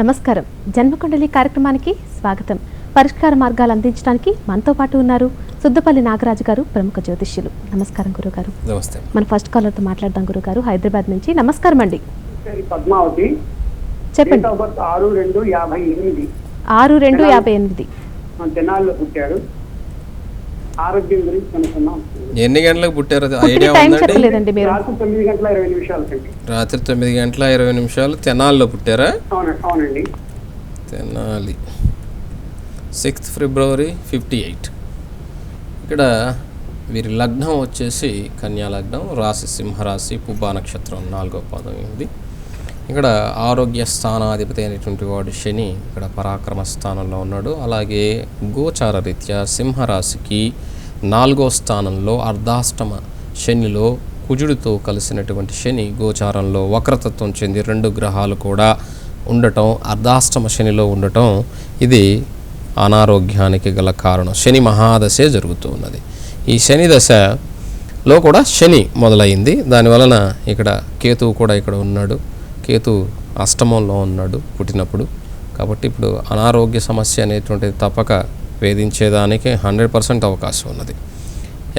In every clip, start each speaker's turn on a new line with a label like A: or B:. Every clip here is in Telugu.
A: నమస్కారం. జన్మకుండలి కార్యక్రమానికి స్వాగతం. పరిష్కార మార్గాలు అందించడానికి మనతో పాటు ఉన్నారు సుద్దపల్లి నాగరాజు గారు, ప్రముఖ జ్యోతిష్యులు. నమస్కారం గురుగారు.
B: నమస్తే.
A: మన ఫస్ట్ కాలర్తో మాట్లాడదాం గురుగారు, హైదరాబాద్ నుంచి. నమస్కారం అండి.
C: పద్మావతి.
A: చెప్పండి.
C: 6/2/58.
A: 6/2/58
C: తెనాల్లో పుట్టారు. ఆరోగ్యం గురించి కనుక్కున్నాం.
B: ఎన్ని గంటలకు పుట్టారు
A: ఐడియా ఉందండి? మీరు
C: రాత్రి 9:20
B: రాత్రి 9:20 తెనాల్లో పుట్టారా?
C: అవునండి.
B: తెనాలి 6 ఫిబ్రవరి 58. ఇక్కడ వీరి లగ్నం వచ్చేసి కన్యా లగ్నం, రాశి సింహరాశి, పుబ్బా నక్షత్రం 4వ పాదం ఇది. ఇక్కడ ఆరోగ్య స్థానాధిపతి అయినటువంటి వాడు శని ఇక్కడ పరాక్రమ స్థానంలో ఉన్నాడు. అలాగే గోచార రీత్యా సింహరాశికి 4వ స్థానంలో అర్ధాష్టమ శనిలో కుజుడితో కలిసినటువంటి శని గోచారంలో వక్రతత్వం చెంది 2 గ్రహాలు కూడా ఉండటం, అర్ధాష్టమ శనిలో ఉండటం ఇది అనారోగ్యానికి గల కారణం. శని మహాదశే జరుగుతూ ఉన్నది. ఈ శని దశలో కూడా శని మొదలైంది. దానివలన ఇక్కడ కేతువు కూడా ఇక్కడ ఉన్నాడు. కేతు అష్టమంలో ఉన్నాడు పుట్టినప్పుడు. కాబట్టి ఇప్పుడు అనారోగ్య సమస్య అనేటువంటిది తప్పక వేధించేదానికి 100% అవకాశం ఉన్నది.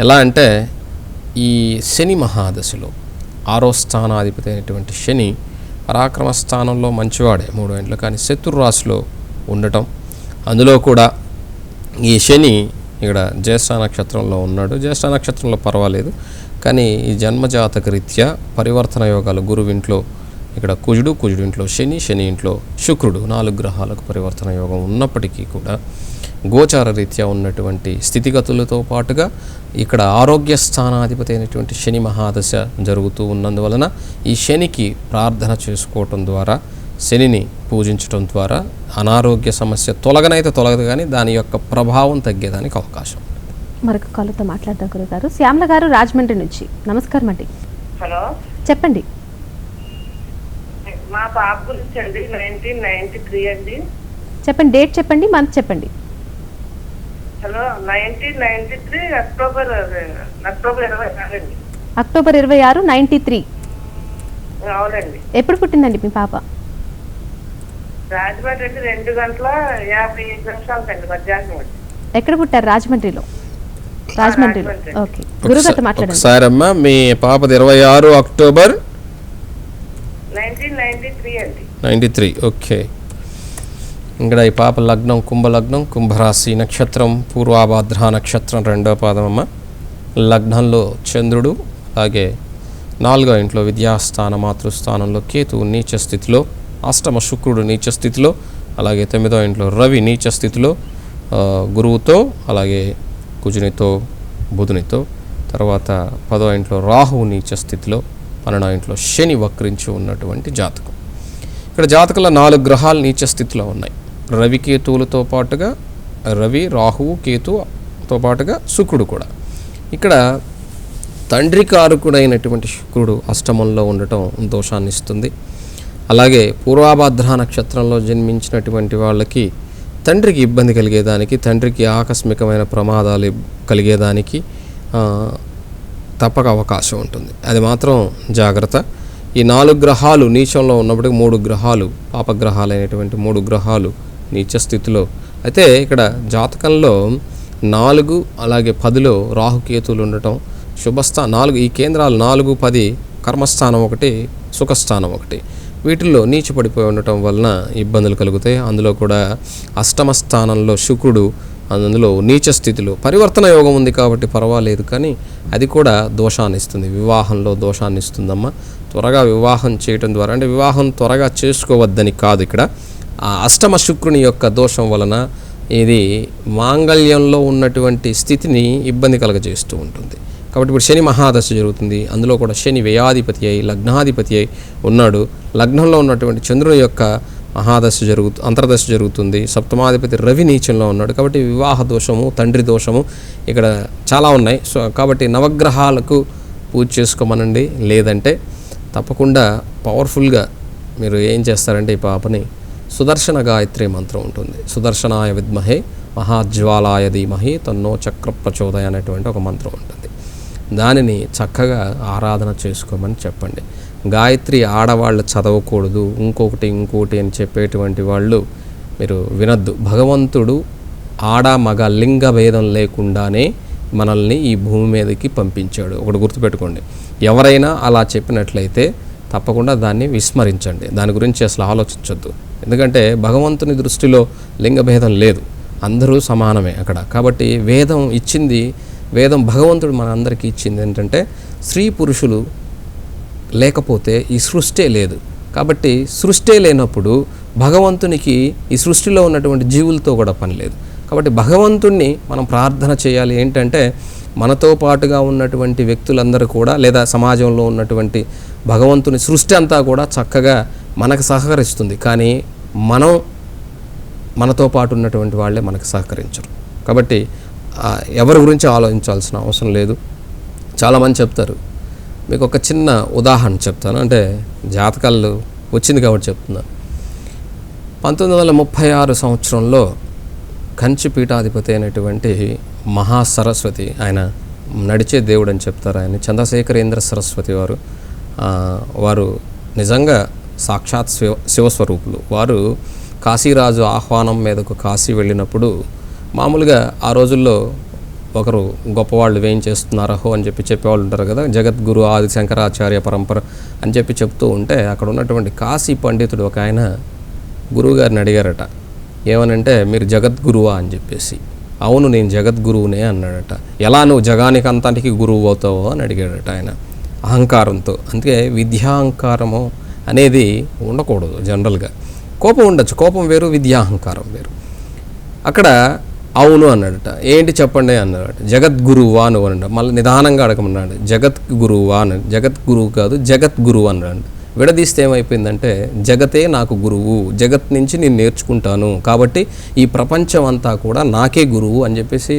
B: ఎలా అంటే ఈ శని మహాదశలో 6వ స్థానాధిపతి అయినటువంటి శని పరాక్రమ స్థానంలో మంచివాడే 3 గంటలు, కానీ శత్రురాశిలో ఉండటం, అందులో కూడా ఈ శని ఇక్కడ జ్యేష్ఠ నక్షత్రంలో ఉన్నాడు. జ్యేష్ఠ నక్షత్రంలో పర్వాలేదు, కానీ ఈ జన్మజాతక రీత్యా పరివర్తన యోగాలు గురువింట్లో ఇక్కడ కుజుడు, కుజుడు ఇంట్లో శని, శని ఇంట్లో శుక్రుడు, 4 గ్రహాలకు పరివర్తన యోగం ఉన్నప్పటికీ కూడా గోచార రీత్యా ఉన్నటువంటి స్థితిగతులతో పాటుగా ఇక్కడ ఆరోగ్య స్థానాధిపతి అయినటువంటి శని మహాదశ జరుగుతూ ఉన్నందువలన ఈ శనికి ప్రార్థన చేసుకోవటం ద్వారా, శనిని పూజించడం ద్వారా అనారోగ్య సమస్య తొలగనైతే తొలగదు, కానీ దాని యొక్క ప్రభావం తగ్గేదానికి అవకాశం.
A: మరొక కాలర్తో మాట్లాడదాం గురుగారు. శ్యామల గారు రాజమండ్రి నుంచి. నమస్కారం అండి.
D: హలో,
A: చెప్పండి.
D: మా పాప గురించి అండి. 1993 అండి.
A: చెప్పండి, డేట్ చెప్పండి, మంత్ చెప్పండి.
D: హలో, 1993 అక్టోబర్ 26 అండి.
A: అక్టోబర్ 26, 93.
D: అవునండి.
A: ఎప్పుడు పుట్టిందండి మీ పాప?
D: రాజమండ్రి అండి. 2:55 అండి మధ్యాహ్నం.
A: ఎక్కడ పుట్టారు? రాజమండ్రిలో. రాజమండ్రిలో. ఓకే, గురుగారితో మాట్లాడండి.
B: ఒకసారి అమ్మా, మీ పాపది 26 అక్టోబర్
D: 1993 అండి.
B: 93. ఓకే. ఇక్కడ ఈ పాప లగ్నం కుంభలగ్నం, కుంభరాశి నక్షత్రం, పూర్వాభాద్ర నక్షత్రం 2వ పాదం అమ్మ. లగ్నంలో చంద్రుడు, అలాగే 4వ ఇంట్లో విద్యాస్థాన మాతృస్థానంలో కేతువు నీచ స్థితిలో, అష్టమ శుక్రుడు నీచ స్థితిలో, అలాగే 9వ ఇంట్లో రవి నీచ స్థితిలో గురువుతో, అలాగే కుజునితో, బుధునితో, తర్వాత 10వ ఇంట్లో రాహువు నీచ స్థితిలో, 12వ ఇంట్లో శని వక్రించి ఉన్నటువంటి జాతకం. ఇక్కడ జాతకంలో 4 గ్రహాలు నీచ స్థితిలో ఉన్నాయి. రవి కేతువులతో పాటుగా, రవి రాహువు కేతుతో పాటుగా శుక్రుడు కూడా. ఇక్కడ తండ్రి కారకుడైనటువంటి శుక్రుడు అష్టమంలో ఉండటం దోషాన్ని ఇస్తుంది. అలాగే పూర్వాభాద్ర నక్షత్రంలో జన్మించినటువంటి వాళ్ళకి తండ్రికి ఇబ్బంది కలిగేదానికి, తండ్రికి ఆకస్మికమైన ప్రమాదాలు కలిగేదానికి తప్పక అవకాశం ఉంటుంది. అది మాత్రం జాగ్రత్త. ఈ 4 గ్రహాలు నీచంలో ఉన్నప్పటికీ 3 గ్రహాలు పాపగ్రహాలైనటువంటి 3 గ్రహాలు నీచ స్థితిలో. అయితే ఇక్కడ జాతకంలో 4 అలాగే 10లో రాహుకేతువులు ఉండటం శుభస్థానం. 4 ఈ కేంద్రాలు 4, 10 కర్మస్థానం ఒకటి, సుఖస్థానం ఒకటి, వీటిల్లో నీచ పడిపోయి ఉండటం వలన ఇబ్బందులు కలుగుతాయి. అందులో కూడా అష్టమ స్థానంలో శుక్రుడు, అందులో నీచ స్థితిలో. పరివర్తన యోగం ఉంది కాబట్టి పర్వాలేదు, కానీ అది కూడా దోషాన్ని ఇస్తుంది, వివాహంలో దోషాన్ని ఇస్తుందమ్మా. త్వరగా వివాహం చేయటం ద్వారా, అంటే వివాహం త్వరగా చేసుకోవద్దని కాదు, ఇక్కడ ఆ అష్టమ శుక్రుని యొక్క దోషం వలన ఇది మాంగళ్యంలో ఉన్నటువంటి స్థితిని ఇబ్బంది కలగజేస్తూ ఉంటుంది. కాబట్టి ఇప్పుడు శని మహాదశ జరుగుతుంది. అందులో కూడా శని వ్యయాధిపతి అయి లగ్నాధిపతి అయి ఉన్నాడు. లగ్నంలో ఉన్నటువంటి చంద్రుని యొక్క మహాదశ అంతర్దశ జరుగుతుంది. సప్తమాధిపతి రవి నీచంలో ఉన్నాడు. కాబట్టి వివాహ దోషము, తండ్రి దోషము ఇక్కడ చాలా ఉన్నాయి. సో కాబట్టి నవగ్రహాలకు పూజ చేసుకోమనండి. లేదంటే తప్పకుండా పవర్ఫుల్గా మీరు ఏం చేస్తారంటే, ఈ పాపని సుదర్శన గాయత్రి మంత్రం ఉంటుంది. సుదర్శనాయ విద్మహే మహాజ్వాలాయ ధీమహి తన్నో చక్ర ప్రచోదయ అనేటువంటి ఒక మంత్రం ఉంటుంది. దానిని చక్కగా ఆరాధన చేసుకోమని చెప్పండి. గాయత్రి ఆడవాళ్ళు చదవకూడదు, ఇంకోటి అని చెప్పేటువంటి వాళ్ళు మీరు వినద్దు. భగవంతుడు ఆడ మగ లింగ భేదం లేకుండానే మనల్ని ఈ భూమి మీదకి పంపించాడు. ఒకటి గుర్తుపెట్టుకోండి, ఎవరైనా అలా చెప్పినట్లయితే తప్పకుండా దాన్ని విస్మరించండి, దాని గురించి అసలు ఆలోచించొద్దు. ఎందుకంటే భగవంతుని దృష్టిలో లింగ భేదం లేదు, అందరూ సమానమే అక్కడ. కాబట్టి వేదం భగవంతుడు మన అందరికీ ఇచ్చింది ఏంటంటే స్త్రీ పురుషులు లేకపోతే ఈ సృష్టే లేదు. కాబట్టి సృష్టే లేనప్పుడు భగవంతునికి ఈ సృష్టిలో ఉన్నటువంటి జీవులతో కూడా పని లేదు. కాబట్టి భగవంతుణ్ణి మనం ప్రార్థన చేయాలి. ఏంటంటే మనతో పాటుగా ఉన్నటువంటి వ్యక్తులందరూ కూడా, లేదా సమాజంలో ఉన్నటువంటి భగవంతుని సృష్టి అంతా కూడా చక్కగా మనకు సహకరిస్తుంది, కానీ మనతో పాటు ఉన్నటువంటి వాళ్ళే మనకు సహకరించరు. కాబట్టి ఎవరి గురించి ఆలోచించాల్సిన అవసరం లేదు. చాలామంది చెప్తారు, మీకు ఒక చిన్న ఉదాహరణ చెప్తాను, అంటే జాతకాలు వచ్చింది కాబట్టి చెప్తున్నాను. 1936 సంవత్సరంలో కంచి పీఠాధిపతి అయినటువంటి మహాసరస్వతి, ఆయన నడిచే దేవుడు అని చెప్తారు, ఆయన చంద్రశేఖరేంద్ర సరస్వతి వారు నిజంగా సాక్షాత్ శివస్వరూపులు. వారు కాశీరాజు ఆహ్వానం మీదకు కాశీ వెళ్ళినప్పుడు మామూలుగా ఆ రోజుల్లో ఒకరు గొప్పవాళ్ళు వేయించేస్తున్నారహో అని చెప్పేవాళ్ళు ఉంటారు కదా, జగద్గురు ఆది శంకరాచార్య పరంపర అని చెప్తూ ఉంటే అక్కడ ఉన్నటువంటి కాశీ పండితుడు ఒక ఆయన గురువుగారిని అడిగారట, ఏమనంటే మీరు జగద్గురువా అని చెప్పేసి. అవును, నేను జగద్గురువునే అన్నాడట. ఎలా నువ్వు జగానికి అంతానికి గురువు అవుతావో అని అడిగాడట ఆయన అహంకారంతో. అందుకే విద్యాహంకారము అనేది ఉండకూడదు. జనరల్గా కోపం ఉండొచ్చు, కోపం వేరు, విద్యాహంకారం వేరు. అక్కడ అవును అన్నాడట. ఏంటి చెప్పండి అన్నాడు. జగద్గురువా నువ్వు అన్నాడు. మళ్ళీ నిదానంగా అడగమన్నాడు. జగద్గురువా అన్నాడు. జగద్గురువు కాదు, జగద్గురువు అన్నాడు. విడదీస్తే ఏమైపోయిందంటే జగతే నాకు గురువు, జగత్ నుంచి నేను నేర్చుకుంటాను, కాబట్టి ఈ ప్రపంచం అంతా కూడా నాకే గురువు అని చెప్పేసి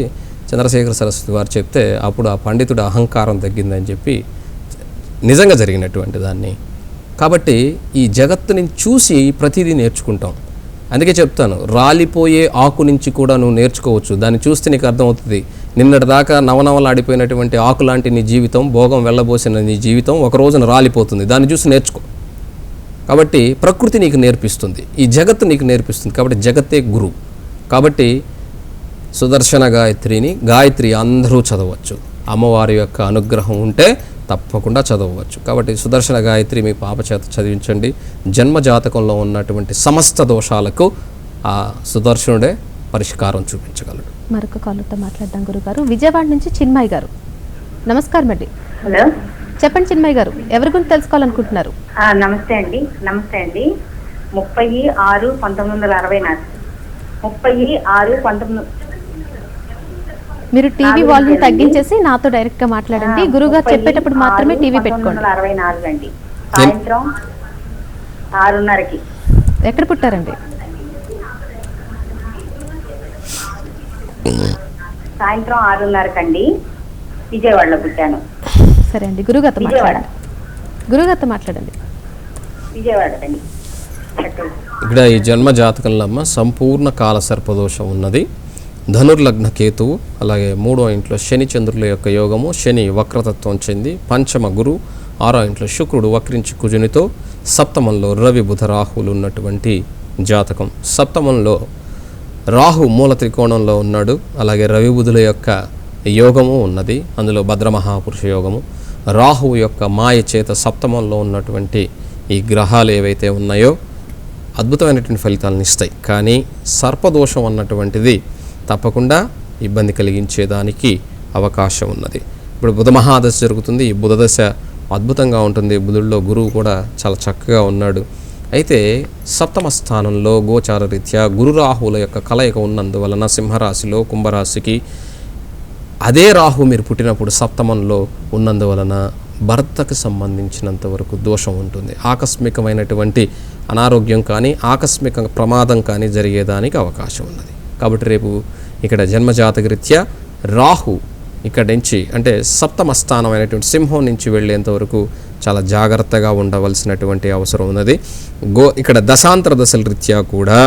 B: చంద్రశేఖర సరస్వతి వారు చెప్తే అప్పుడు ఆ పండితుడు అహంకారం తగ్గిందని చెప్పి నిజంగా జరిగినటువంటి దాన్ని. కాబట్టి ఈ జగత్తుని చూసి ప్రతిదీ నేర్చుకుంటాం. అందుకే చెప్తాను, రాలిపోయే ఆకు నుంచి కూడా నువ్వు నేర్చుకోవచ్చు. దాన్ని చూస్తే నీకు అర్థమవుతుంది. నిన్నటి దాకా నవనవలాడిపోయినటువంటి ఆకు లాంటి నీ జీవితం, భోగం వెళ్ళబోసిన నీ జీవితం ఒక రోజున రాలిపోతుంది. దాన్ని చూసి నేర్చుకో. కాబట్టి ప్రకృతి నీకు నేర్పిస్తుంది, ఈ జగత్తు నీకు నేర్పిస్తుంది. కాబట్టి జగత్తే గురువు. కాబట్టి సుదర్శన గాయత్రి అందరూ చదవచ్చు. అమ్మవారి యొక్క అనుగ్రహం ఉంటే తప్పకుండా చదవచ్చు. కాబట్టి సుదర్శన గాయత్రి మీ పాప చేత చదివించండి. జన్మ జాతకంలో ఉన్నటువంటి సమస్త దోషాలకు ఆ సుదర్శనుడే పరిష్కారం చూపించగలడు.
A: మరొక కాలర్తో మాట్లాడదాం గురుగారు. విజయవాడ నుంచి చిన్మయ్ గారు. నమస్కారం అండి.
E: హలో,
A: చెప్పండి చిన్మయ్ గారు, ఎవరి గురించి తెలుసుకోవాలనుకుంటున్నారు?
E: నమస్తే అండి. 30/6/1960 30/6/19.
A: మీరు టీవీ వాల్యూమ్ తగ్గించేసి నాతో డైరెక్ట్ గా మాట్లాడండి. గురుగారు చెప్పేటప్పుడు మాత్రమే టీవీ పెట్టుకోండి.
E: 1964 అండి, సాయంత్రం 6:30కి.
A: ఎక్కడ పుట్టారండి?
E: సాయంత్రం 6:30కండి, విజయవాడలో పుట్టాను.
A: సరే అండి, గురుగారితో మాట్లాడండి.
E: విజయవాడ అండి.
B: ఇక్కడ ఈ జన్మ జాతకంలో అమ్మ సంపూర్ణ కాల సర్పదోషం ఉన్నది. ధనుర్లగ్న కేతువు, అలాగే 3వ ఇంట్లో శని చంద్రుల యొక్క యోగము, శని వక్రతత్వం చెంది, పంచమ గురు, 6వ ఇంట్లో శుక్రుడు వక్రించి కుజునితో, సప్తమంలో రవి బుధ రాహువులు ఉన్నటువంటి జాతకం. సప్తమంలో రాహు మూల త్రికోణంలో ఉన్నాడు, అలాగే రవి బుధుల యొక్క యోగము ఉన్నది. అందులో భద్రమహాపురుష యోగము. రాహువు యొక్క మాయ చేత సప్తమంలో ఉన్నటువంటి ఈ గ్రహాలు ఏవైతే ఉన్నాయో అద్భుతమైనటువంటి ఫలితాలను ఇస్తాయి. కానీ సర్పదోషం అన్నటువంటిది తప్పకుండా ఇబ్బంది కలిగించేదానికి అవకాశం ఉన్నది. ఇప్పుడు బుధ మహాదశ జరుగుతుంది. ఈ బుధదశ అద్భుతంగా ఉంటుంది. బుధుల్లో గురువు కూడా చాలా చక్కగా ఉన్నాడు. అయితే సప్తమ స్థానంలో గోచార రీత్యా గురు రాహువుల యొక్క కలయిక ఉన్నందువలన సింహరాశిలో కుంభరాశికి అదే రాహు మీరు పుట్టినప్పుడు సప్తమంలో ఉన్నందువలన భర్తకు సంబంధించినంత వరకు దోషం ఉంటుంది. ఆకస్మికమైనటువంటి అనారోగ్యం కానీ ఆకస్మిక ప్రమాదం కానీ జరిగేదానికి అవకాశం ఉన్నది. కాబట్టి రేపు ఇక్కడ జన్మజాతకరీత్యా రాహు ఇక్కడ నుంచి అంటే సప్తమ స్థానం అయినటువంటి సింహం నుంచి వెళ్ళేంత వరకు చాలా జాగ్రత్తగా ఉండవలసినటువంటి అవసరం ఉన్నది. ఇక్కడ దశాంతర దశల రీత్యా కూడా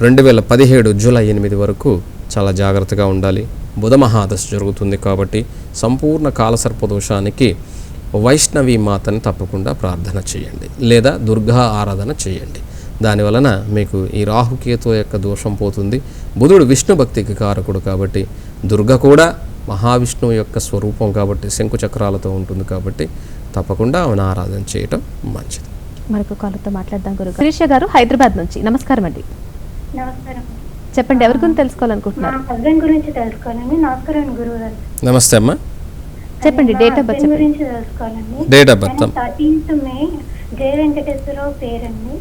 B: 2017 జూలై 8 వరకు చాలా జాగ్రత్తగా ఉండాలి. బుధ మహాదశ జరుగుతుంది. కాబట్టి సంపూర్ణ కాలసర్పదోషానికి వైష్ణవి మాతని తప్పకుండా ప్రార్థన చేయండి, లేదా దుర్గా ఆరాధన చేయండి. దానివలన మీకు ఈ రాహుకేతు యొక్క దోషం పోతుంది. బుధుడు విష్ణు భక్తికి కారకుడు కాబట్టి, దుర్గ కూడా మహావిష్ణువు యొక్క స్వరూపం కాబట్టి శంకు చక్రాలతో ఉంటుంది కాబట్టి తప్పకుండా ఆమెను ఆరాధన చేయటం మంచిది.
A: మరొక కాలతో మాట్లాడదాం గురుగారు. శిరీష గారు హైదరాబాద్ నుంచి. నమస్కారం అండి.
F: నమస్కారం.
A: చెప్పండి, ఎవరి గురించి తెలుసుకోవాలనుకుంటున్నారు?
F: మా హస్బెండ్ గురించి తెలుసుకోవాలండి. నమస్కారం గురువు గారు.
B: నమస్తే అమ్మా.
A: చెప్పండి, డేట్ ఆఫ్ బర్త్ చెప్పండి.
F: గురించి తెలుసుకోవాలండి.
B: డేట్ ఆఫ్ బర్త్
F: 13th మే జయ వెంకటేశ్వరరావు పేరండి.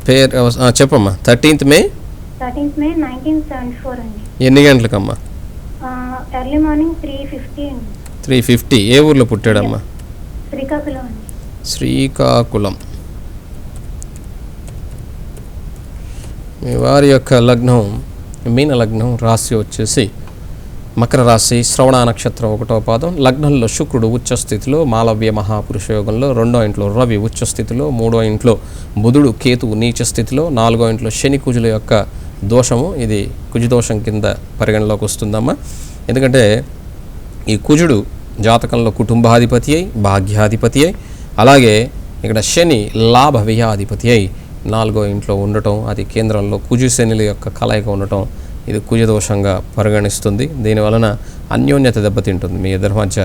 B: పేరు చెప్పమ్మా. 13th మే
F: 1974 అండి.
B: ఎన్ని గంటలకమ్మా?
F: ఎర్లీ మార్నింగ్ 3:50 అండి.
B: 3:50. ఏ ఊర్లో పుట్టాడమ్మా?
F: శ్రీకాకుళం అండి.
B: శ్రీకాకుళం. మీ వారి యొక్క లగ్నం మీన లగ్నం, రాశి వచ్చేసి మకర రాశి, శ్రవణ నక్షత్రం 1వ పాదం. లగ్నంలో శుక్రుడు ఉచ్చ స్థితిలో మాలవ్య మహాపురుష యోగంలో, 2వ ఇంట్లో రవి ఉచ్చ స్థితిలో, 3వ ఇంట్లో బుధుడు కేతువు నీచ స్థితిలో, 4వ ఇంట్లో శని కుజుల యొక్క దోషము. ఇది కుజదోషం కింద పరిగణలోకి వస్తుందమ్మా. ఎందుకంటే ఈ కుజుడు జాతకంలో కుటుంబాధిపతి అయి, భాగ్యాధిపతి అయి, అలాగే ఇక్కడ శని లాభ వ్యయాధిపతి అయి 4వ ఇంట్లో ఉండటం, అది కేంద్రంలో కుజు శనిల యొక్క కలయిక ఉండటం, ఇది కుజదోషంగా పరిగణిస్తుంది. దీనివలన అన్యోన్యత దెబ్బతింటుంది. మీ ఇద్దరి మధ్య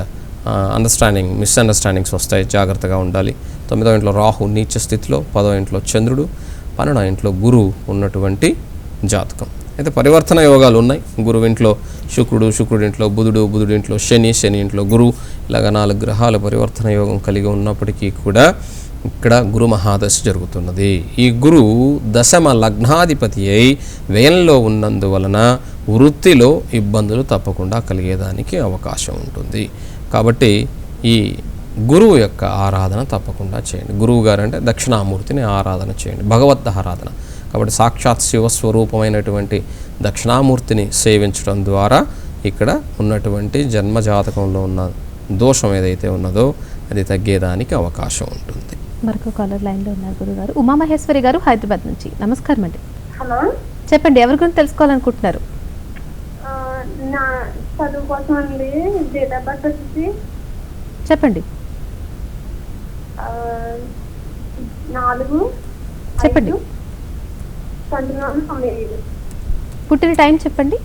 B: మిస్అండర్స్టాండింగ్స్ వస్తాయి, జాగ్రత్తగా ఉండాలి. 9వ ఇంట్లో రాహు నీచ స్థితిలో, 10వ ఇంట్లో చంద్రుడు, 12వ ఇంట్లో గురువు ఉన్నటువంటి జాతకం. అయితే పరివర్తన యోగాలు ఉన్నాయి. గురువు ఇంట్లో శుక్రుడు, శుక్రుడి ఇంట్లో బుధుడు, బుధుడి ఇంట్లో శని, శని ఇంట్లో గురువు, ఇలాగ 4 గ్రహాల పరివర్తన యోగం కలిగి ఉన్నప్పటికీ కూడా ఇక్కడ గురు మహాదశ జరుగుతున్నది. ఈ గురువు దశమ లగ్నాధిపతి అయి వ్యయంలో ఉన్నందువలన వృత్తిలో ఇబ్బందులు తప్పకుండా కలిగేదానికి అవకాశం ఉంటుంది. కాబట్టి ఈ గురువు యొక్క ఆరాధన తప్పకుండా చేయండి. గురువు గారు అంటే దక్షిణామూర్తిని ఆరాధన చేయండి, భగవద్ ఆరాధన. కాబట్టి సాక్షాత్ శివస్వరూపమైనటువంటి దక్షిణామూర్తిని సేవించడం ద్వారా ఇక్కడ ఉన్నటువంటి జన్మజాతకంలో ఉన్న దోషం ఏదైతే ఉన్నదో అది తగ్గేదానికి అవకాశం ఉంటుంది.
A: మరొక కాలర్ లైన్లో ఉన్నారు గురుగారు. ఉమామహేశ్వరి గారు హైదరాబాద్ నుంచి. నమస్కారం అండి.
F: హలో.
A: చెప్పండి, ఎవరి గురించి తెలుసుకోవాలనుకుంటున్నారు?
F: నా చదువు కోసం అండి. డేట్ ఆఫ్ బర్త్ వచ్చేసి
A: చెప్పండి.
F: 4
A: చెప్పండి.
F: 1995.
A: పుట్టిన టైం చెప్పండి.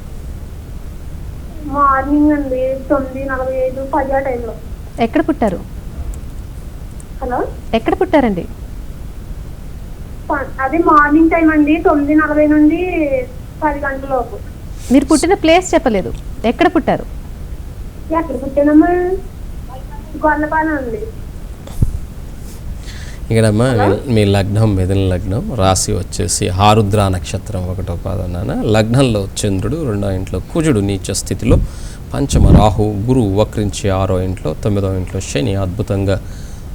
F: మార్నింగ్ అండి 9:45, 10 ఆ టైంలో.
A: ఎక్కడ పుట్టారు?
F: హలో.
A: ఎక్కడ పుట్టారండి?
F: అది మార్నింగ్ టైం అండి, 9:40 నుండి 10 గంటల లోపు.
A: మీరు పుట్టిన ప్లేస్ చెప్పలేదు, ఎక్కడ పుట్టారు?
F: ఎక్కడ పుట్టానమ్మా? గొల్లపాలెం అండి.
B: ఇక్కడమ్మా మీ లగ్నం మిథున లగ్నం, రాశి వచ్చేసి ఆరుద్ర నక్షత్రం 1వ పాదం. లగ్నంలో చంద్రుడు, 2వ ఇంట్లో కుజుడు నీచ స్థితిలో, పంచమ రాహు, గురువు వక్రించి 6వ ఇంట్లో, 9వ ఇంట్లో శని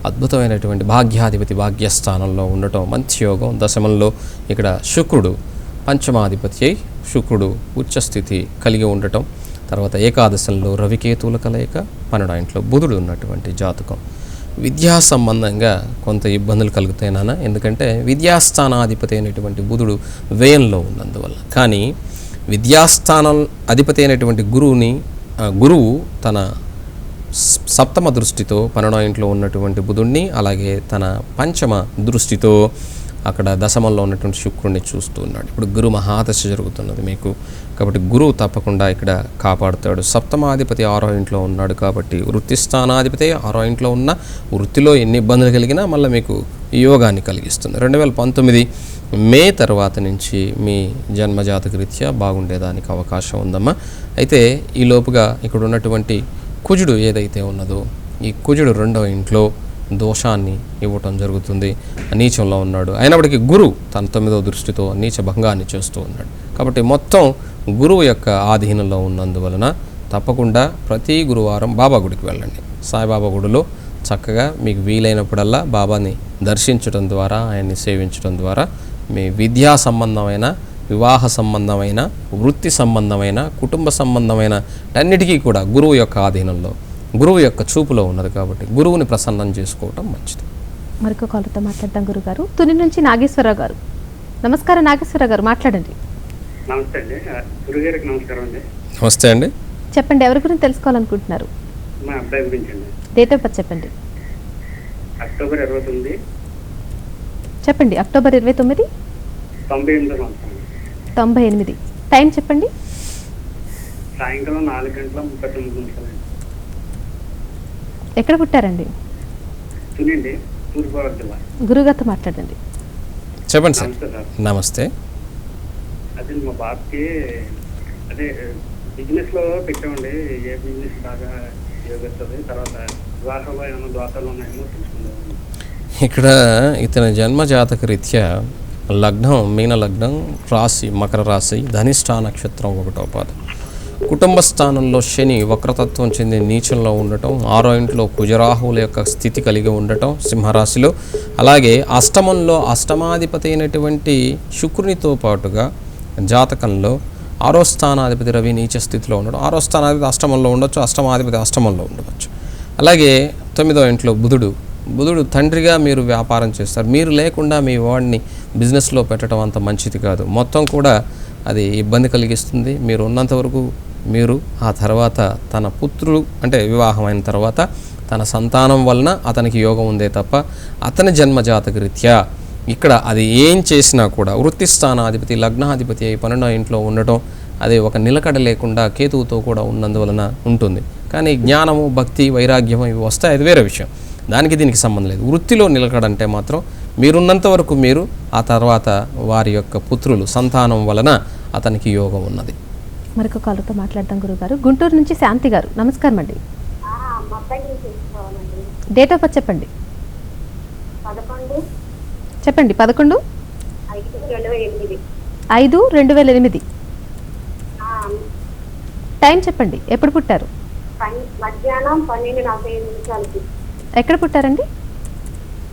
B: అద్భుతమైనటువంటి భాగ్యాధిపతి భాగ్యస్థానంలో ఉండటం మంచి యోగం. దశమంలో ఇక్కడ శుక్రుడు పంచమాధిపతి అయి శుక్రుడు ఉచ్చస్థితి కలిగి ఉండటం, తర్వాత ఏకాదశంలో రవికేతువుల కలయిక, 12వ ఇంట్లో బుధుడు ఉన్నటువంటి జాతకం. విద్యా సంబంధంగా కొంత ఇబ్బందులు కలుగుతాయి నాన్న, ఎందుకంటే విద్యాస్థానాధిపతి అయినటువంటి బుధుడు వ్యయంలో ఉన్నందువల్ల. కానీ విద్యాస్థానం అధిపతి అయినటువంటి గురువు తన సప్తమ దృష్టితో 12వ ఇంట్లో ఉన్నటువంటి బుధుడిని, అలాగే తన పంచమ దృష్టితో అక్కడ దశమంలో ఉన్నటువంటి శుక్రుడిని చూస్తూ ఉన్నాడు. ఇప్పుడు గురు మహాదశ జరుగుతున్నది మీకు, కాబట్టి గురువు తప్పకుండా ఇక్కడ కాపాడుతాడు. సప్తమాధిపతి 6వ ఇంట్లో ఉన్నాడు కాబట్టి వృత్తి స్థానాధిపతి 6వ ఇంట్లో ఉన్న వృత్తిలో ఎన్ని ఇబ్బందులు కలిగినా మళ్ళీ మీకు యోగాన్ని కలిగిస్తుంది. 2019 మే తర్వాత నుంచి మీ జన్మజాతక రీత్యా బాగుండేదానికి అవకాశం ఉందమ్మా. అయితే ఈ లోపుగా ఇక్కడ ఉన్నటువంటి కుజుడు ఏదైతే ఉన్నదో ఈ కుజుడు 2వ ఇంట్లో దోషాన్ని ఇవ్వటం జరుగుతుంది. నీచంలో ఉన్నాడు. అయినప్పటికీ గురువు తన 9వ దృష్టితో నీచ భంగాన్ని చేస్తూ ఉన్నాడు. కాబట్టి మొత్తం గురువు యొక్క ఆధీనంలో ఉన్నందువలన తప్పకుండా ప్రతి గురువారం బాబా గుడికి వెళ్ళండి. సాయిబాబా గుడిలో చక్కగా మీకు వీలైనప్పుడల్లా బాబాని దర్శించడం ద్వారా, ఆయన్ని సేవించడం ద్వారా మీ విద్యా సంబంధమైన, వివాహ సంబంధమైన, వృత్తి సంబంధమైన, కుటుంబ సంబంధమైన అన్నిటికీ కూడా గురువు యొక్క ఆధీనంలో, గురువు యొక్క చూపులో ఉన్నది కాబట్టి గురువుని ప్రసన్నం చేసుకోవటం మంచిది.
A: మరొక కాలతో మాట్లాడదాం గురుగారు. తుని నుంచి నాగేశ్వరరావు గారు. నమస్కారం నాగేశ్వరరావు గారు, మాట్లాడండి.
C: నమస్తే అండి. గురుగారికి నమస్కారం అండి.
B: నమస్తే అండి.
A: చెప్పండి, ఎవరి గురించి తెలుసుకోవాలనుకుంటున్నారు?
C: మా అబ్బాయి గురించి అండి.
A: డేట్ ఆఫ్ బర్త్ చెప్పండి.
C: అక్టోబర్ 29,
A: చెప్పండి. అక్టోబర్ 29,
C: 98 సంవత్సరం.
A: 98. టైం చెప్పండి.
C: సాయంకాలం 4:39
A: ఎక్కడ పుట్టారండి?
C: తునిండి, తూర్పుగోదావరి జిల్లా.
A: గురుగారితో మాట్లాడండి.
B: చెప్పండి సార్.
C: నమస్తే సార్.
B: నమస్తే.
C: అదే మా బాబుకి అదే బిజినెస్ లో పెట్టామండి. ఏ బిజినెస్ బాగా ఉపయోగిస్తుంది, తర్వాత వివాహంలో ఏమైనా దోషాలు ఉన్నాయేమో తెలుసుకుందాం.
B: ఇక్కడ ఇతని జన్మజాతక రీత్యా లగ్నం మీన లగ్నం, రాశి మకర రాశి, ధనిష్ఠా నక్షత్రం 1వ పాదం. కుటుంబ స్థానంలో శని వక్రతత్వం చెంది నీచంలో ఉండటం, 6వ ఇంట్లో కుజరాహువుల యొక్క స్థితి కలిగి ఉండటం సింహరాశిలో, అలాగే అష్టమంలో అష్టమాధిపతి అయినటువంటి శుక్రునితో పాటుగా జాతకంలో 6వ స్థానాధిపతి రవి నీచ స్థితిలో ఉండడం, 6వ స్థానాధిపతి అష్టమంలో ఉండొచ్చు, అష్టమాధిపతి అష్టమంలో ఉండవచ్చు. అలాగే 9వ ఇంట్లో బుధుడు తండ్రిగా మీరు వ్యాపారం చేస్తారు. మీరు లేకుండా మీ వాడిని బిజినెస్లో పెట్టడం అంత మంచిది కాదు. మొత్తం కూడా అది ఇబ్బంది కలిగిస్తుంది. మీరు ఉన్నంత వరకు మీరు, ఆ తర్వాత తన పుత్రుడు అంటే వివాహం అయిన తర్వాత తన సంతానం వలన అతనికి యోగం ఉందే తప్ప అతని జన్మజాతక రీత్యా ఇక్కడ అది ఏం చేసినా కూడా వృత్తి స్థానాధిపతి లగ్నాధిపతి అయి 12వ ఇంట్లో ఉండటం, అది ఒక నిలకడ లేకుండా కేతువుతో కూడా ఉన్నందువలన ఉంటుంది. కానీ జ్ఞానము, భక్తి, వైరాగ్యం ఇవి వస్తాయి, అది వేరే విషయం. దానికి దీనికి సంబంధం లేదు. వృత్తిలో నిలకడంటే మాత్రం మీరున్నంత వరకు మీరు, ఆ తర్వాత వారి యొక్క పుత్రులు సంతానం వలన అతనికి యోగం ఉన్నది.
A: మరొక కాలతో మాట్లాడదాం గురుగారు. గుంటూరు నుంచి శాంతి గారు, నమస్కారం అండి.
F: మా అబ్బాయికి చేసుకోవాలండి.
A: డేట్ ఆఫ్ బర్త్ చెప్పండి.
F: 11,
A: చెప్పండి. 11,
F: 5, 2008.
A: 5, 2008. టైం చెప్పండి. ఎప్పుడు పుట్టారు?
F: మధ్యాహ్నం 12:45
A: ఎక్కడ పుట్టారండి?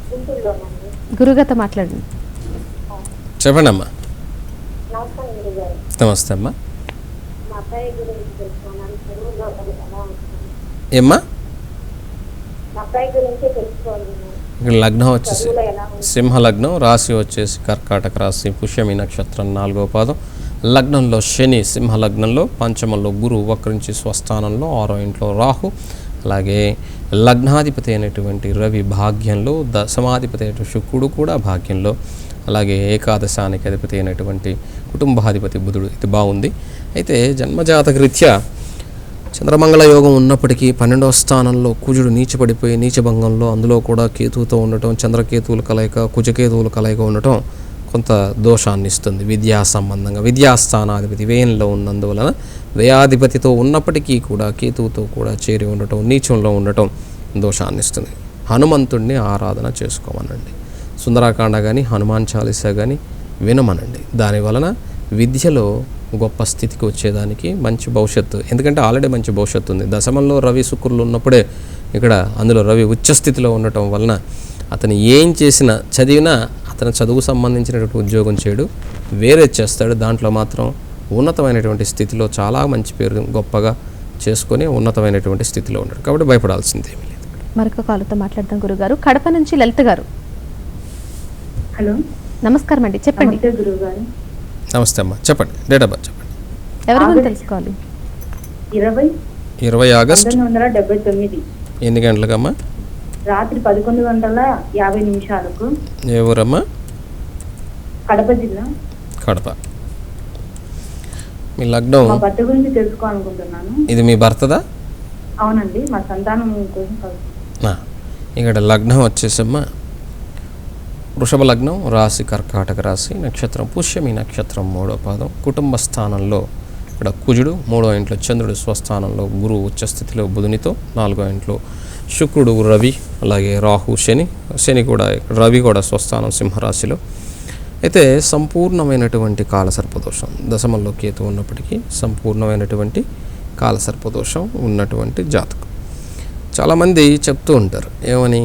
F: గుంటూరులోనండి.
A: గురుగారితో మాట్లాడండి.
B: చెప్పండి అమ్మా.
F: నమస్కారం గురుగారు.
B: నమస్తే అమ్మా.
F: మా అబ్బాయి గురించి తెలుసుకోవాలి. చదువులో ఎలా ఉంటుంది?
B: ఏమ్మా?
F: మా అబ్బాయి గురించి తెలుసుకోవాలి.
B: ఇక్కడ లగ్నం వచ్చేసి
F: చదువులో ఎలా ఉంటుంది?
B: సింహ లగ్నం, రాశి వచ్చేసి కర్కాటక రాశి, పుష్యమి నక్షత్రం 4వ పాదం. లగ్నంలో శని సింహ లగ్నంలో, పంచమంలో గురువు వక్రించి స్వస్థానంలో, 6వ ఇంట్లో రాహు, అలాగే లగ్నాధిపతి అయినటువంటి రవి భాగ్యంలో, దశమాధిపతి అయినటువంటి శుక్రుడు కూడా భాగ్యంలో, అలాగే ఏకాదశానికి అధిపతి అయినటువంటి కుటుంబాధిపతి బుధుడు. ఇది బాగుంది. అయితే జన్మజాతక రీత్యా చంద్రమంగళ యోగం ఉన్నప్పటికీ 12వ స్థానంలో కుజుడు నీచపడిపోయి నీచభంగంలో, అందులో కూడా కేతువుతో ఉండటం, చంద్రకేతువుల కలయిక, కుజకేతువుల కలయిక ఉండటం కొంత దోషాన్ని ఇస్తుంది. విద్యా సంబంధంగా విద్యాస్థానాధిపతి వ్యయంలో ఉన్నందువలన వ్యయాధిపతితో ఉన్నప్పటికీ కూడా కేతువుతో కూడా చేరి ఉండటం, నీచంలో ఉండటం దోషాన్ని ఇస్తుంది. హనుమంతుడిని ఆరాధన చేసుకోమనండి. సుందరాకాండ కానీ హనుమాన్ చాలీసా కానీ వినమనండి. దానివలన విద్యలో గొప్ప స్థితికి వచ్చేదానికి మంచి భవిష్యత్తు, ఎందుకంటే ఆల్రెడీ మంచి భవిష్యత్తు ఉంది. దశమంలో రవి శుక్రులు ఉన్నప్పుడే ఇక్కడ అందులో రవి ఉచ్చస్థితిలో ఉండటం వలన అతను ఏం చేసినా చదివినా అతను చదువుకు సంబంధించినటువంటి ఉద్యోగం చేయడు, వేరే చేస్తాడు. దాంట్లో మాత్రం ఉన్నతమైనటువంటి స్థితిలో చాలా మంచి పేరు గొప్పగా చేసుకొని ఉన్నతమైనటువంటి స్థితిలో ఉంటాడు. కాబట్టి భయపడాల్సిందేమీ లేదు.
A: మరొక కాలతో మాట్లాడదాం గురుగారు. కడప నుంచి లలిత గారు,
E: హలో,
A: నమస్కారం అండి. చెప్పండి.
E: నమస్తే గురువుగారు.
B: నమస్తే అమ్మా. చెప్పండి. డేట్ ఆఫ్ బర్త్ చెప్పండి.
A: ఎవరి గురించి తెలుసుకోవాలి?
B: 20 ఆగస్ట్
E: 1979
B: ఎన్ని గంటలకమ్మా?
E: రాత్రి 11:50
B: ఏ ఊరమ్మా?
E: కడప జిల్లా.
B: కడప. మీ లగ్నం
E: మా భర్త గురించి తెలుసుకోవాలనుకుంటున్నాను.
B: ఇది మీ భర్తదా?
E: అవునండి, మా సంతానం కోసం కలుగుతుంది.
B: ఇక్కడ లగ్నం వచ్చేసమ్మా వృషభ లగ్నం, రాశి కర్కాటక రాశి, నక్షత్రం పుష్యమి నక్షత్రం 3వ పాదం. కుటుంబ స్థానంలో ఇక్కడ కుజుడు, 3వ ఇంట్లో చంద్రుడు స్వస్థానంలో, గురువు ఉచ్చస్థితిలో బుధునితో, 4వ ఇంట్లో శుక్రుడు రవి, అలాగే రాహు శని కూడా, రవి కూడా స్వస్థానం సింహరాశిలో. అయితే సంపూర్ణమైనటువంటి కాలసర్పదోషం, దశమంలో కేతు ఉన్నప్పటికీ సంపూర్ణమైనటువంటి కాలసర్పదోషం ఉన్నటువంటి జాతకం. చాలామంది చెప్తూ ఉంటారు ఏమని,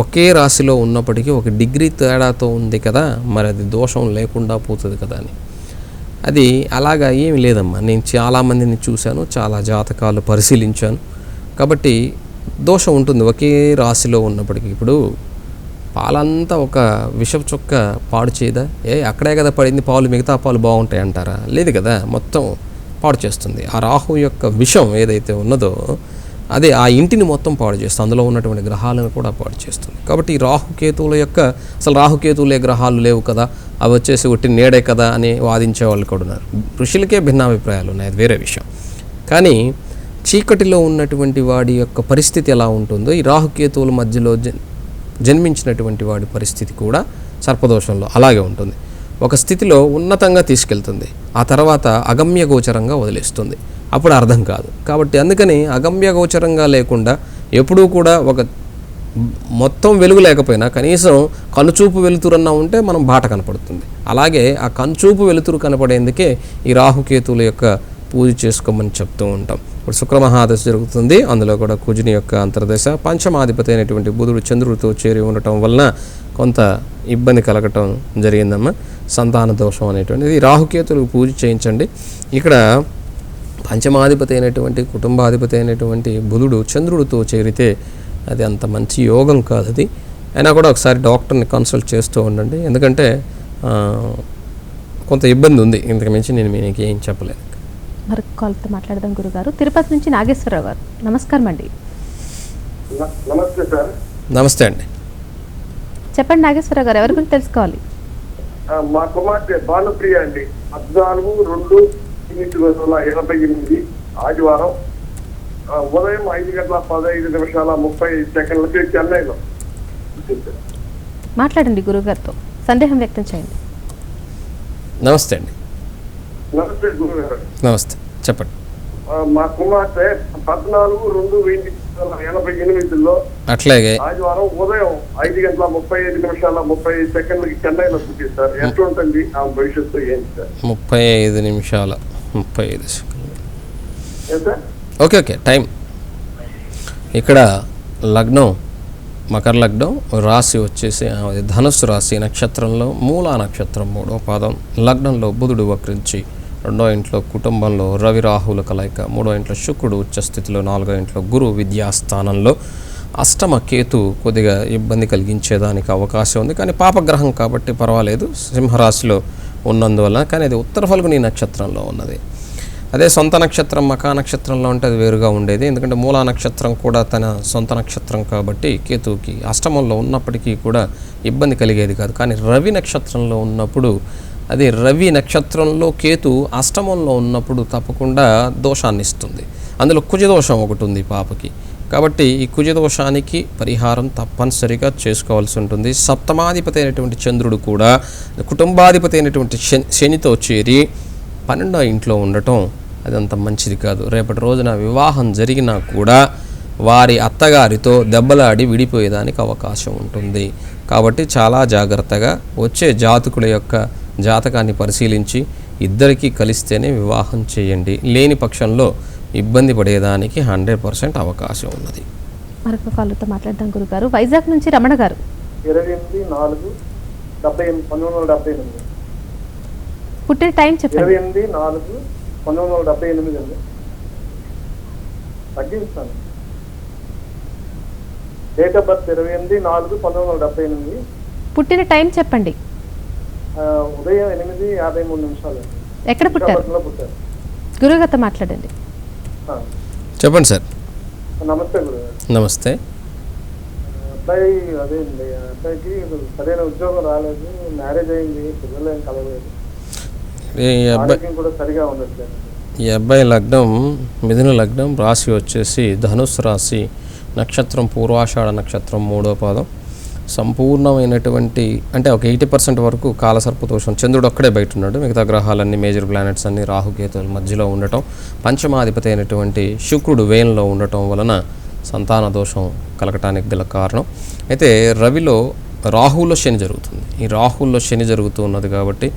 B: ఒకే రాశిలో ఉన్నప్పటికీ ఒక డిగ్రీ తేడాతో ఉంది కదా, మరి అది దోషం లేకుండా పోతుంది కదా అని. అది అలాగా ఏమి లేదమ్మా. నేను చాలామందిని చూశాను, చాలా జాతకాలు పరిశీలించాను. కాబట్టి దోషం ఉంటుంది ఒకే రాశిలో ఉన్నప్పటికీ. ఇప్పుడు పాలంతా ఒక విషపు చుక్క పాడు చేయదా? అక్కడే కదా పడింది పాలు, మిగతా పాలు బాగుంటాయి అంటారా? లేదు కదా, మొత్తం పాడు చేస్తుంది. ఆ రాహు యొక్క విషం ఏదైతే ఉన్నదో అదే ఆ ఇంటిని మొత్తం పాడు చేస్తుంది, అందులో ఉన్నటువంటి గ్రహాలను కూడా పాడు చేస్తుంది. కాబట్టి ఈ రాహుకేతువుల యొక్క అసలు రాహుకేతువులే గ్రహాలు లేవు కదా, అవి వచ్చేసి ఒట్టి నీడే కదా అని వాదించే వాళ్ళు కూడా ఉన్నారు. ఋషులకే భిన్నాభిప్రాయాలు ఉన్నాయి, అది వేరే విషయం. కానీ చీకటిలో ఉన్నటువంటి వాడి యొక్క పరిస్థితి ఎలా ఉంటుందో ఈ రాహుకేతువుల మధ్యలో జన్మించినటువంటి వాడి పరిస్థితి కూడా సర్పదోషంలో అలాగే ఉంటుంది. ఒక స్థితిలో ఉన్నతంగా తీసుకెళ్తుంది, ఆ తర్వాత అగమ్యగోచరంగా వదిలేస్తుంది, అప్పుడు అర్థం కాదు. కాబట్టి అందుకని అగమ్యగోచరంగా లేకుండా ఎప్పుడూ కూడా ఒక మొత్తం వెలుగు లేకపోయినా కనీసం కనుచూపు వెలుతురన్నా ఉంటే మనం బాట కనపడుతుంది. అలాగే ఆ కనుచూపు వెలుతురు కనపడేందుకే ఈ రాహుకేతువుల యొక్క పూజ చేసుకోమని చెప్తూ ఉంటాం. ఇప్పుడు శుక్రమహాదశ జరుగుతుంది, అందులో కూడా కుజుని యొక్క అంతర్దశ. పంచమాధిపతి అయినటువంటి బుధుడు చంద్రుడితో చేరి ఉండటం వలన కొంత ఇబ్బంది కలగటం జరిగిందమ్మా. సంతాన దోషం అనేటువంటిది రాహుకేతులకు పూజ చేయించండి. ఇక్కడ పంచమాధిపతి అయినటువంటి కుటుంబాధిపతి అయినటువంటి బుధుడు చంద్రుడితో చేరితే అది అంత మంచి యోగం కాదు. అది అయినా కూడా ఒకసారి డాక్టర్ని కన్సల్ట్ చేస్తూ ఉండండి, ఎందుకంటే కొంత ఇబ్బంది ఉంది. ఇంతకు మించి నేను మీకు ఏం చెప్పలేను.
A: మరొక కాల్తో మాట్లాడదాం గురుగారు. తిరుపతి నుంచి నాగేశ్వరరావు గారు, నమస్కారం అండి.
C: నమస్తే సార్.
B: నమస్తే అండి,
A: చెప్పండి నాగేశ్వరరావు గారు, ఎవరి గురించి తెలుసుకోవాలి?
C: మా కుమార్తె భానుప్రియ అండి. 14/2/1988 ఆదివారం ఉదయం 5:15 చెన్నైలో.
A: మాట్లాడండి గురుగారితో, సందేహం వ్యక్తం చేయండి.
B: నమస్తే అండి.
C: నమస్తే గురుగారు.
B: నమస్తే, చెప్పండి.
C: మా కుమార్తె 14/2/1988
B: అట్లాగే
C: ఆదివారం ఉదయం 5:35 చెన్నైలో పుట్టింది సార్. ఎట్లా ఉంటుంది ఆ భవిష్యత్తు ఏంటి సార్?
B: 35 నిమిషాల 35 సెకండ్లు.
C: ఏం సార్?
B: Okay time. ఇక్కడ లగ్నం మకర లగ్నం, రాశి వచ్చేసి ధనుస్సు రాశి, నక్షత్రంలో మూలా నక్షత్రం 3వ పాదం, లగ్నంలో బుధుడు వక్రించి, 2వ ఇంట్లో కుటుంబంలో రవి రాహుల కలయిక, 3వ ఇంట్లో శుక్రుడు ఉచ్చస్థితిలో, 4వ ఇంట్లో గురు విద్యాస్థానంలో, అష్టమ కేతు కొద్దిగా ఇబ్బంది కలిగించేదానికి అవకాశం ఉంది. కానీ పాపగ్రహం కాబట్టి పర్వాలేదు, సింహరాశిలో ఉన్నందువల్ల. కానీ అది ఉత్తర ఫల్గుని నక్షత్రంలో ఉన్నది. అదే సొంత నక్షత్రం మకా నక్షత్రంలో ఉంటే అది వేరుగా ఉండేది, ఎందుకంటే మూలా నక్షత్రం కూడా తన సొంత నక్షత్రం కాబట్టి కేతువుకి అష్టమంలో ఉన్నప్పటికీ కూడా ఇబ్బంది కలిగేది కాదు. కానీ రవి నక్షత్రంలో ఉన్నప్పుడు, అది రవి నక్షత్రంలో కేతు అష్టమంలో ఉన్నప్పుడు తప్పకుండా దోషాన్ని ఇస్తుంది. అందులో కుజదోషం ఒకటి ఉంది పాపకి. కాబట్టి ఈ కుజదోషానికి పరిహారం తప్పనిసరిగా చేసుకోవాల్సి ఉంటుంది. సప్తమాధిపతి అయినటువంటి చంద్రుడు కూడా కుటుంబాధిపతి అయినటువంటి శనితో చేరి 12వ ఇంట్లో ఉండటం అదంత మంచిది కాదు. రేపటి రోజున వివాహం జరిగినా కూడా వారి అత్తగారితో దెబ్బలాడి విడిపోయేదానికి అవకాశం ఉంటుంది. కాబట్టి చాలా జాగ్రత్తగా వచ్చే జాతకుల యొక్క జాతకాన్ని పరిశీలించి ఇద్దరికీ కలిస్తేనే వివాహం చేయండి. లేని పక్షంలో ఇబ్బంది పడేదానికి 100% అవకాశం ఉన్నది.
A: మరొక కాల్తో మాట్లాడదాం గురుగారు. వైజాగ్ నుంచి రమణ గారు,
C: 28/4/1978
A: పుట్టిన టైం చెప్పండి.
C: 28/4/1978 అండి. తగ్గిస్తాను. Date of birth 28/4/1978.
A: పుట్టిన టైం చెప్పండి.
C: ఉదయం 8:53
A: ఎక్కడ పుట్టారు?
C: పుట్టారు.
A: గురుగారితో మాట్లాడండి.
B: చెప్పండి సార్.
C: నమస్తే గురు.
B: నమస్తే.
C: అబ్బాయి అదే అండి, అబ్బాయికి సరైన ఉద్యోగం రాలేదు, మ్యారేజ్ అయింది, పిల్లలు ఏం కలగలేదు, ఆరోగ్యం కూడా సరిగా ఉండట్లేదు.
B: ఈ అబ్బాయి లగ్నం మిథున లగ్నం, రాశి వచ్చేసి ధనుస్సు రాశి, నక్షత్రం పూర్వాషాఢ నక్షత్రం 3వ పాదం. సంపూర్ణమైనటువంటి అంటే ఒక 80% వరకు కాలసర్పదోషం. చంద్రుడు ఒక్కడే బయట ఉన్నాడు, మిగతా గ్రహాలన్నీ మేజర్ ప్లానెట్స్ అన్ని రాహుకేతువుల మధ్యలో ఉండటం, పంచమాధిపతి అయినటువంటి శుక్రుడు వేయంలో ఉండటం వలన సంతాన దోషం కలగటానికి గల కారణం. అయితే రవిలో రాహులో శని జరుగుతుంది. ఈ రాహుల్లో శని జరుగుతూ ఉన్నది కాబట్టి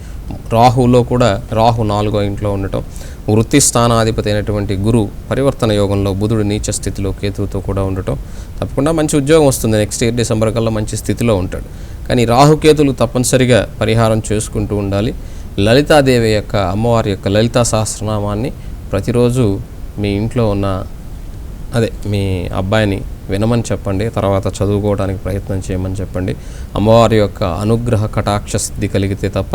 B: రాహులో కూడా రాహు 4వ ఇంట్లో ఉండటం, వృత్తి స్థానాధిపతి అయినటువంటి గురు పరివర్తన యోగంలో బుధుడు నీచ స్థితిలో కేతువుతో కూడా ఉండటం, తప్పకుండా మంచి ఉద్యోగం వస్తుంది. నెక్స్ట్ ఇయర్ డిసెంబర్ కల్లా మంచి స్థితిలో ఉంటాడు. కానీ రాహుకేతులు తప్పనిసరిగా పరిహారం చేసుకుంటూ ఉండాలి. లలితాదేవి యొక్క అమ్మవారి యొక్క లలితా సహస్రనామాన్ని ప్రతిరోజు మీ ఇంట్లో ఉన్న మీ అబ్బాయిని వినమని చెప్పండి, తర్వాత చదువుకోవడానికి ప్రయత్నం చేయమని చెప్పండి. అమ్మవారి యొక్క అనుగ్రహ కటాక్ష సిద్ధి కలిగితే తప్ప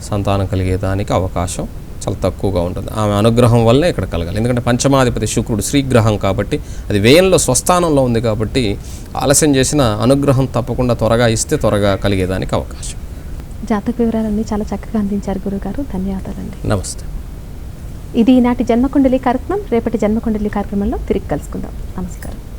B: సంతానం కలిగేదానికి అవకాశం చాలా తక్కువగా ఉంటుంది. ఆమె అనుగ్రహం వల్లే ఇక్కడ కలగాలి. ఎందుకంటే పంచమాధిపతి శుక్రుడు శ్రీగ్రహం కాబట్టి అది వ్యయంలో స్వస్థానంలో ఉంది కాబట్టి ఆలస్యం చేసిన అనుగ్రహం తప్పకుండా త్వరగా ఇస్తే త్వరగా కలిగేదానికి అవకాశం.
A: జాతక వివరాలన్నీ చాలా చక్కగా అందించారు గురుగారు, ధన్యవాదాలండి.
B: నమస్తే.
A: ఇది ఈనాటి జన్మకుండలి కార్యక్రమం. రేపటి జన్మకుండలి కార్యక్రమంలో తిరిగి కలుసుకుందాం. నమస్కారం.